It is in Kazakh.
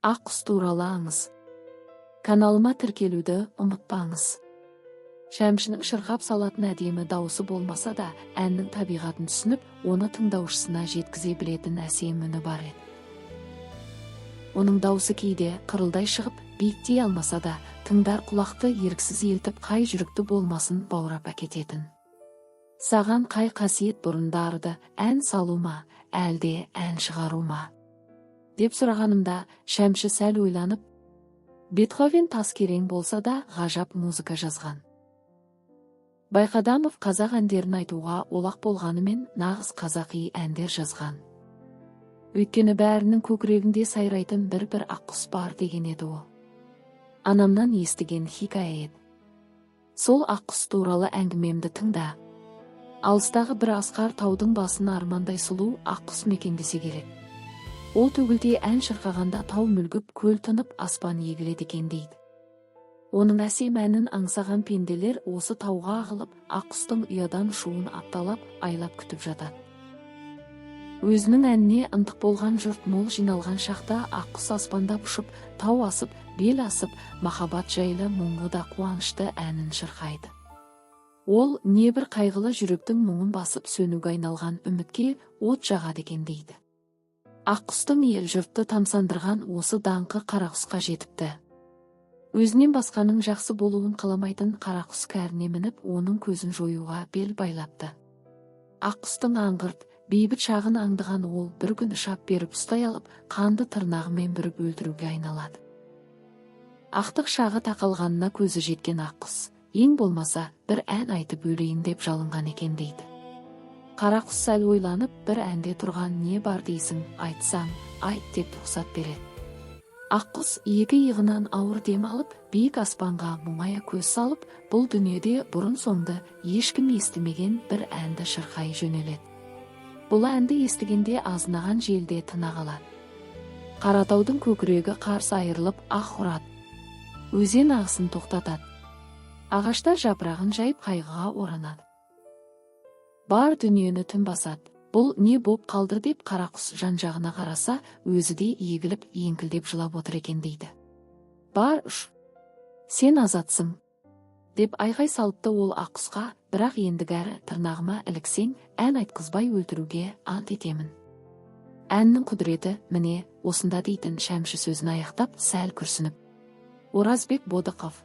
Ақ құс туралы аңыз. Каналыма тіркелуді ұмытпаңыз. Шәмшінің шырқап салатын әдемі дауысы болмаса да, әннің табиғатын түсініп, оны тыңдаушысына жеткізе білетін әсем үні бар еді. Оның дауысы кейде қырылдай шығып, биіктей алмаса да, тыңдар құлақты еріксіз елтіп қай жүрікті болмасын баурап әкететін. Саған қай қасиет бұрындарды, ән салу ма, әлде ән шығару ма? Деп сұрағанымда, Шәмші сәл ойланып, Бетховен тас керең болса да ғажап музыка жазған. Байқадамов қазақ әндерін айтуға олақ болғанымен нағыз қазақи әндер жазған. Өйткені бәрінің көкірегінде сайрайтын бір ақ құс бар деген еді ол. Анамнан естіген хикая еді. Сол ақ құс туралы әңгімемді тыңда. Алыстағы бір асқар таудың басын армандай сұлу ақ құс мекендесе керек. Ол төгілте ән шырқағанда тау мүлгіп, көл тынып, аспан егіледі екен дейді. Оның әсем әнін аңсаған пенделер осы тауға ағылып, ақ құстың ұядан ұшуын апталап, айлап күтіп жатады. Өзінің әніне ынтық болған жұрт мол жиналған шақта ақ құс аспандап ұшып, тау асып, бел асып, махаббат жайлы мұңлы да қуанышты әнін шырқайды. Ол небір қайғылы жүректің мұңын басып сөнуге айналған үмітке от жағады екен дейді. Ақ құстың ел жұртты тамсандырған осы даңқы қара құсқа жетіпті. Өзінен басқаның жақсы болуын қаламайтын қара құс кәріне мініп, оның көзін жоюға бел байлапты. Ақ құстың аңғырт, бейбіт шағын аңдыған ол бір күн шап беріп ұстай алып, қанды тырнағымен бүріп өлтіруге айналады. Ақтық шағы тақалғанына көзі жеткен ақ құс, ең болмаса бір ән айтып өлейін деп жалынған екен дейді. Қара құс сәл ойланып, бір әнде тұрған не бар дейсің, айтсаң, айт деп рұқсат береді. Ақ құс екі иығынан ауыр дем алып, биік аспанға мұңая көз салып, бұл дүниеде бұрын соңды ешкім естімеген бір әнді шырқай жөнеледі. Бұл әнді естігенде азынаған желде тына қалады. Қаратаудың көкірегі қарс айырылып ақ ұрады. Өзен ағысын тоқтатады. Ағаштар жапырағын жайып қайғыға оранады. Бар дүниені түн басады. Бұл не боп қалды деп қара құс жан-жағына қараса, өзі де егіліп, еңкілдеп жылап отыр екен дейді. Бар ұш, сен азатсың, деп айғай салыпты ол ақ құсқа, бірақ ендігәрі тырнағыма іліксең, ән айтқызбай өлтіруге ант етемін. Әннің құдіреті міне осында дейтін Шәмші сөзін аяқтап, сәл күрсініп. Оразбек Бодықов